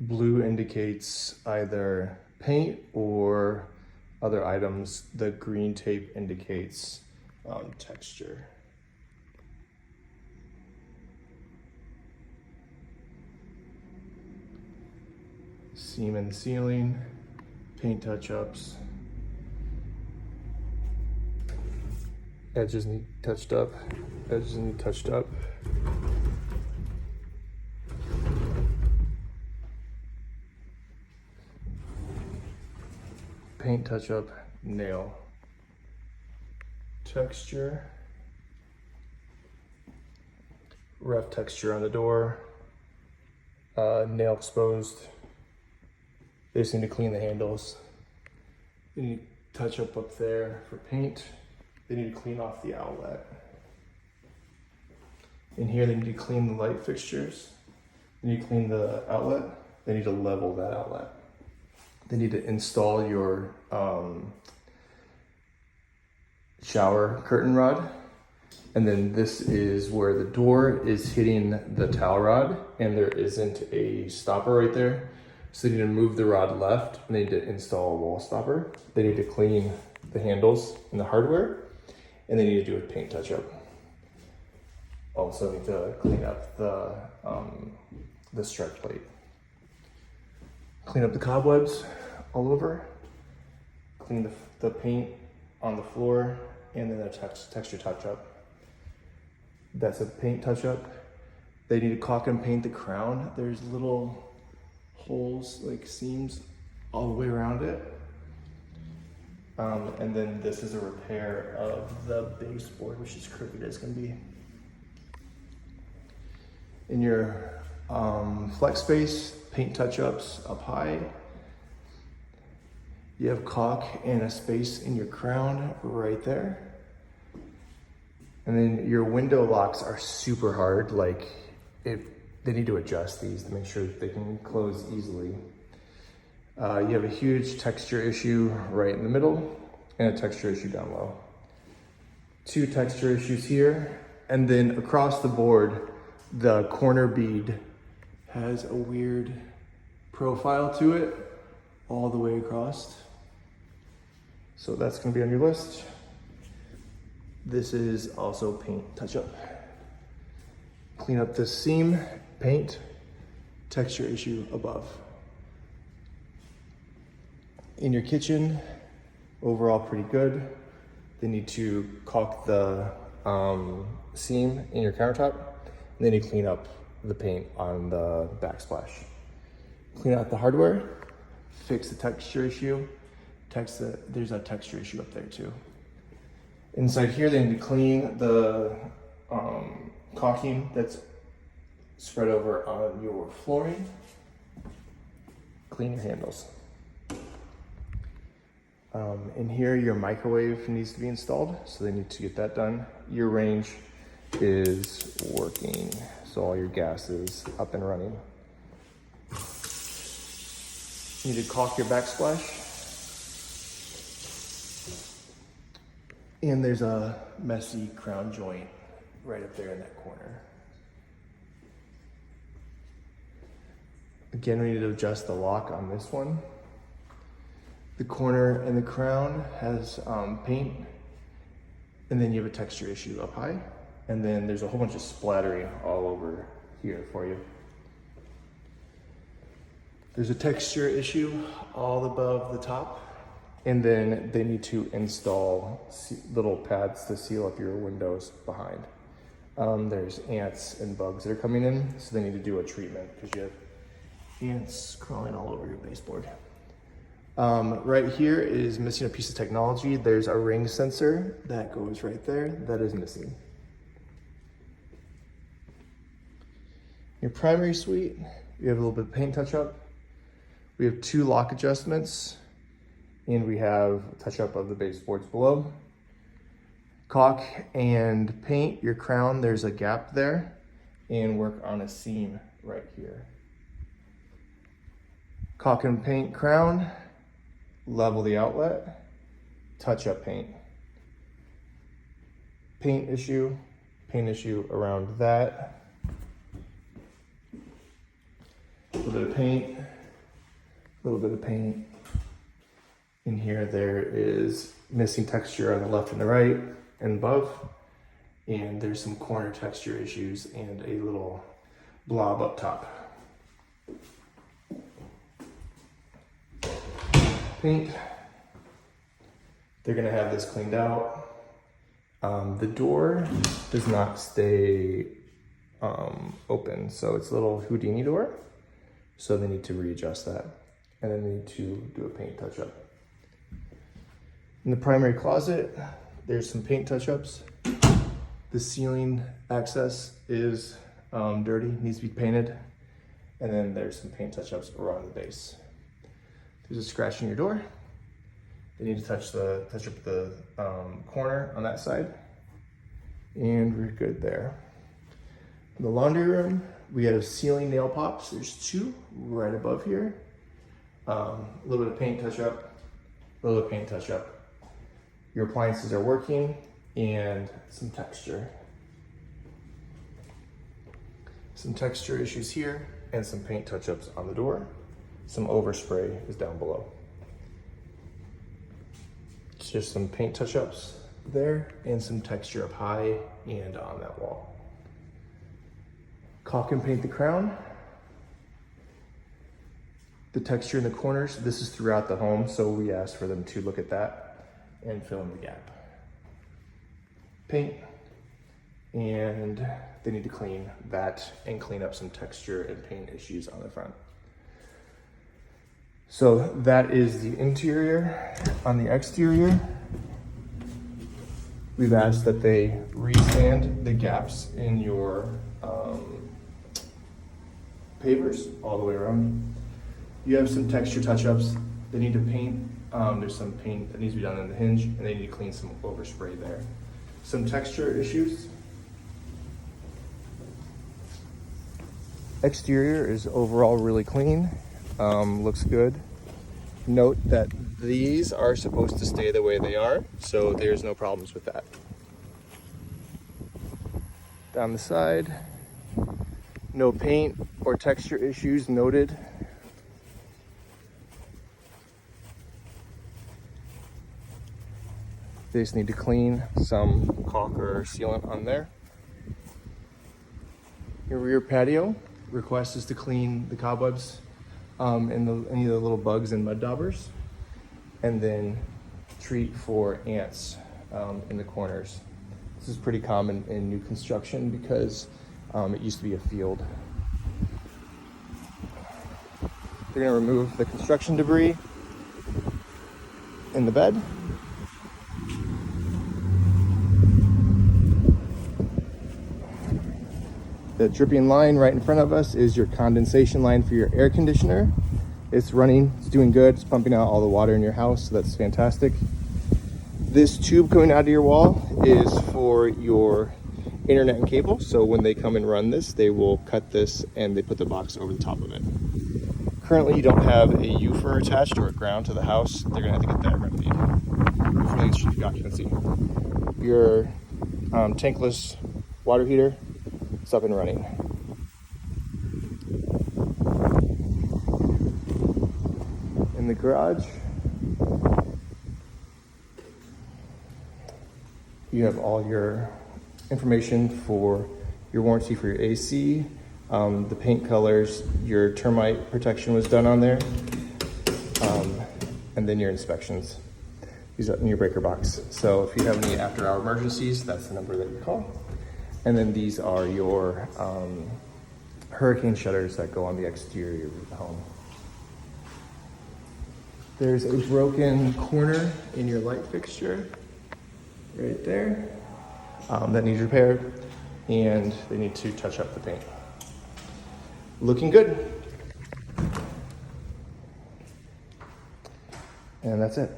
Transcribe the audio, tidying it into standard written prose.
Blue indicates either paint or other items. The green tape indicates texture. Seam and ceiling, paint touch-ups. Edges need touched up, edges need touched up. Paint touch-up, nail. Texture. Rough texture on the door. Nail exposed. They just need to clean the handles. They need to touch up there for paint. They need to clean off the outlet. In here, they need to clean the light fixtures. They need to clean the outlet. They need to level that outlet. They need to install your shower curtain rod. And then this is where the door is hitting the towel rod and there isn't a stopper right there. So they need to move the rod left and they need to install a wall stopper. They need to clean the handles and the hardware and they need to do a paint touch up. Also need to clean up the strike plate. Clean up the cobwebs all over. Clean the paint on the floor and then a texture touch up. That's a paint touch up. They need to caulk and paint the crown. There's little holes, like seams all the way around it. And then this is a repair of the baseboard, which is crooked as can be. In your flex space, paint touch-ups up high. You have caulk and a space in your crown right there. And then your window locks are super hard. Like they need to adjust these to make sure that they can close easily. You have a huge texture issue right in the middle and a texture issue down low. 2 texture issues here. And then across the board, the corner bead has a weird profile to it all the way across. So that's gonna be on your list. This is also paint touch-up. Clean up this seam, paint, texture issue above. In your kitchen, overall pretty good. They need to caulk the seam in your countertop. And then you clean up the paint on the backsplash. Clean out the hardware, fix the texture issue. There's a texture issue up there too. Inside here, they need to clean the caulking that's spread over on your flooring. Clean your handles. In here, your microwave needs to be installed, so they need to get that done. Your range is working, so all your gas is up and running. You need to caulk your backsplash. And there's a messy crown joint right up there in that corner. Again, we need to adjust the lock on this one. The corner and the crown has paint, and then you have a texture issue up high. And then there's a whole bunch of splattering all over here for you. There's a texture issue all above the top. And then they need to install little pads to seal up your windows behind. There's ants and bugs that are coming in, so they need to do a treatment because you have ants crawling all over your baseboard. Right here is missing a piece of technology. There's a ring sensor that goes right there that is missing. Your primary suite, we have a little bit of paint touch-up. We have 2 lock adjustments, and we have a touch-up of the baseboards below. Caulk and paint your crown. There's a gap there, and work on a seam right here. Caulk and paint crown, level the outlet, touch-up paint. Paint issue around that. little bit of paint, a little bit of paint. In here, there is missing texture on the left and the right and above. And there's some corner texture issues and a little blob up top. Paint. They're gonna have this cleaned out. The door does not stay open, so it's a little Houdini door. So they need to readjust that. And then they need to do a paint touch-up. In the primary closet, there's some paint touch-ups. The ceiling access is dirty, needs to be painted. And then there's some paint touch-ups around the base. There's a scratch in your door. They need to touch up the corner on that side. And we're good there. In the laundry room, we have ceiling nail pops. There's 2 right above here. A little bit of paint touch-up, a little bit of paint touch-up. Your appliances are working, and some texture. Some texture issues here, and some paint touch-ups on the door. Some overspray is down below. It's just some paint touch-ups there, and some texture up high and on that wall. Caulk and paint the crown. The texture in the corners, this is throughout the home, so we asked for them to look at that and fill in the gap. Paint, and they need to clean that and clean up some texture and paint issues on the front. So that is the interior. On the exterior, we've asked that they resand the gaps in your pavers all the way around. You have some texture touch-ups. They need to paint. There's some paint that needs to be done on the hinge, and they need to clean some overspray there. Some texture issues. Exterior is overall really clean. Looks good. Note that these are supposed to stay the way they are, so there's no problems with that. Down the side, no paint or texture issues noted. They just need to clean some caulk or sealant on there. Your rear patio, request is to clean the cobwebs and any of the little bugs and mud daubers, and then treat for ants in the corners. This is pretty common in new construction because it used to be a field. They're gonna remove the construction debris in the bed. The dripping line right in front of us is your condensation line for your air conditioner. It's running, it's doing good, it's pumping out all the water in your house, so that's fantastic. This tube coming out of your wall is for your internet and cable, so when they come and run this, they will cut this and they put the box over the top of it. Currently, you don't have a UFR attached or a ground to the house. They're gonna have to get that remedied before they issue the occupancy. Your tankless water heater, it's up and running. In the garage, you have all your information for your warranty for your AC, the paint colors, your termite protection was done on there, and then your inspections. These are in your breaker box. So if you have any after-hour emergencies, that's the number that you call. And then these are your hurricane shutters that go on the exterior of the home. There's a broken corner in your light fixture right there that needs repaired, and they need to touch up the paint. Looking good. And that's it.